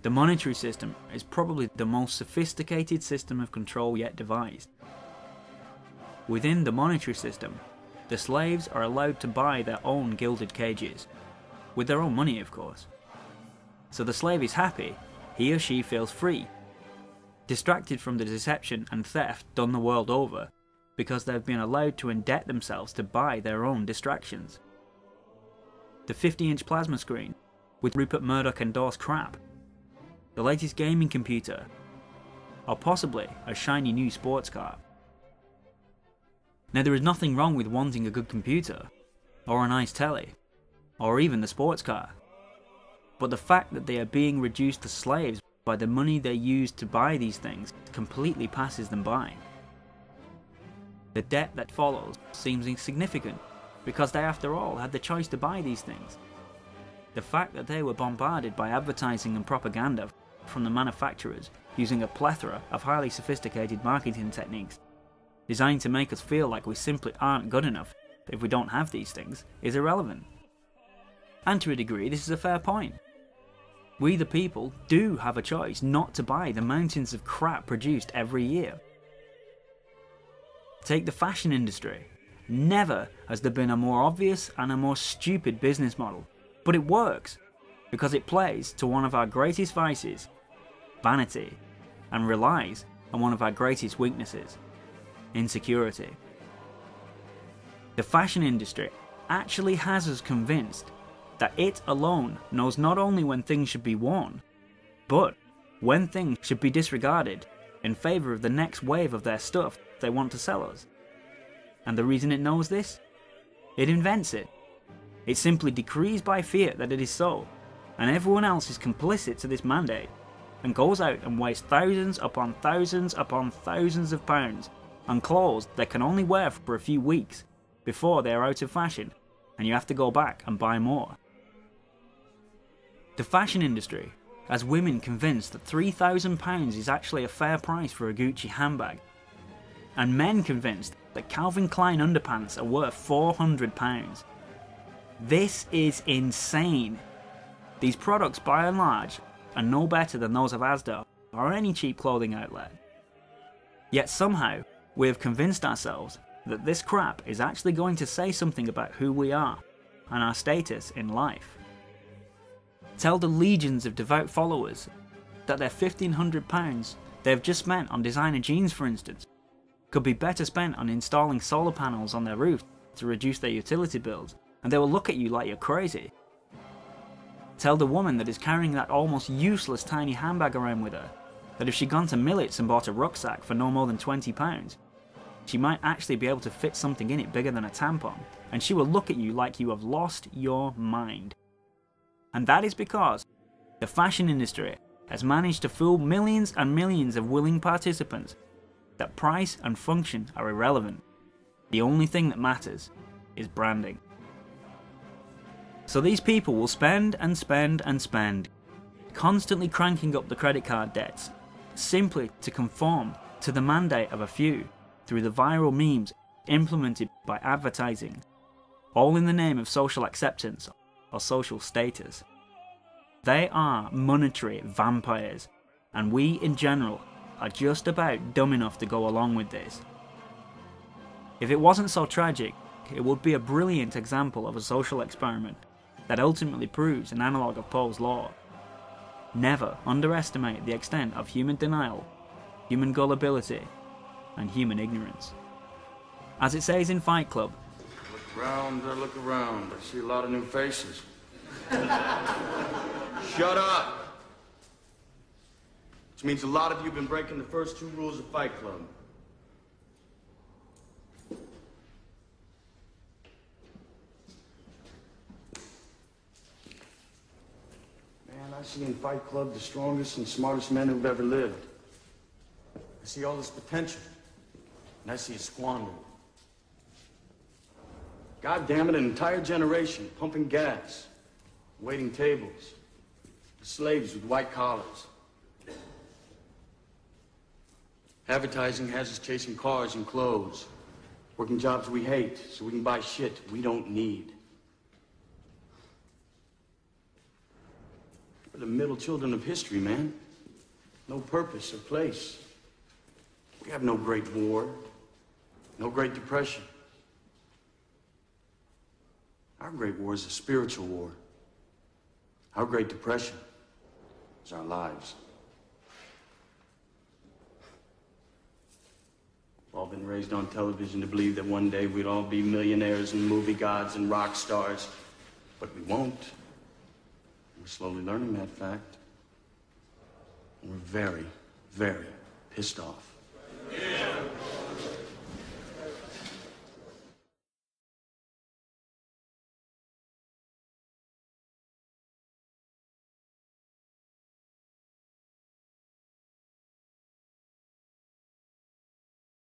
The monetary system is probably the most sophisticated system of control yet devised. Within the monetary system, the slaves are allowed to buy their own gilded cages, with their own money of course. So the slave is happy, he or she feels free, distracted from the deception and theft done the world over, because they've been allowed to indebt themselves to buy their own distractions. The 50-inch plasma screen, with Rupert Murdoch endorsed crap, the latest gaming computer, or possibly a shiny new sports car. Now there is nothing wrong with wanting a good computer, or a nice telly, or even the sports car, but the fact that they are being reduced to slaves by the money they use to buy these things completely passes them by. The debt that follows seems insignificant, because they after all had the choice to buy these things. The fact that they were bombarded by advertising and propaganda from the manufacturers using a plethora of highly sophisticated marketing techniques designed to make us feel like we simply aren't good enough if we don't have these things is irrelevant. And to a degree this is a fair point. We the people do have a choice not to buy the mountains of crap produced every year. Take the fashion industry. Never has there been a more obvious and a more stupid business model, but it works because it plays to one of our greatest vices, vanity, and relies on one of our greatest weaknesses, insecurity. The fashion industry actually has us convinced that it alone knows not only when things should be worn, but when things should be disregarded in favour of the next wave of their stuff they want to sell us. And the reason it knows this? It invents it. It simply decrees by fiat that it is so, and everyone else is complicit to this mandate, and goes out and wastes thousands upon thousands upon thousands of pounds on clothes they can only wear for a few weeks before they are out of fashion, and you have to go back and buy more. The fashion industry has women convinced that £3,000 is actually a fair price for a Gucci handbag, and men convinced that Calvin Klein underpants are worth £400. This is insane. These products by and large are no better than those of Asda or any cheap clothing outlet. Yet somehow we have convinced ourselves that this crap is actually going to say something about who we are and our status in life. Tell the legions of devout followers that their £1,500 they have just spent on designer jeans, for instance, could be better spent on installing solar panels on their roof to reduce their utility bills, and they will look at you like you're crazy. Tell the woman that is carrying that almost useless tiny handbag around with her that if she'd gone to Millets and bought a rucksack for no more than £20, she might actually be able to fit something in it bigger than a tampon, and she will look at you like you have lost your mind. And that is because the fashion industry has managed to fool millions and millions of willing participants that price and function are irrelevant. The only thing that matters is branding. So these people will spend and spend and spend, constantly cranking up the credit card debts, simply to conform to the mandate of a few through the viral memes implemented by advertising, all in the name of social acceptance or social status. They are monetary vampires, and we in general are just about dumb enough to go along with this. If it wasn't so tragic, it would be a brilliant example of a social experiment that ultimately proves an analogue of Poe's law. Never underestimate the extent of human denial, human gullibility, and human ignorance. As it says in Fight Club, Look around, I see a lot of new faces. Shut up! Which means a lot of you have been breaking the first 2 rules of Fight Club. Man, I see in Fight Club the strongest and smartest men who've ever lived. I see all this potential, and I see it squandered. God damn it, an entire generation pumping gas, waiting tables, slaves with white collars. Advertising has us chasing cars and clothes, working jobs we hate so we can buy shit we don't need. We're the middle children of history, man. No purpose or place. We have no great war, no great depression. Our great war is a spiritual war. Our great depression is our lives. We've all been raised on television to believe that one day we'd all be millionaires and movie gods and rock stars, but we won't. We're slowly learning that fact. And we're very, very pissed off. Yeah.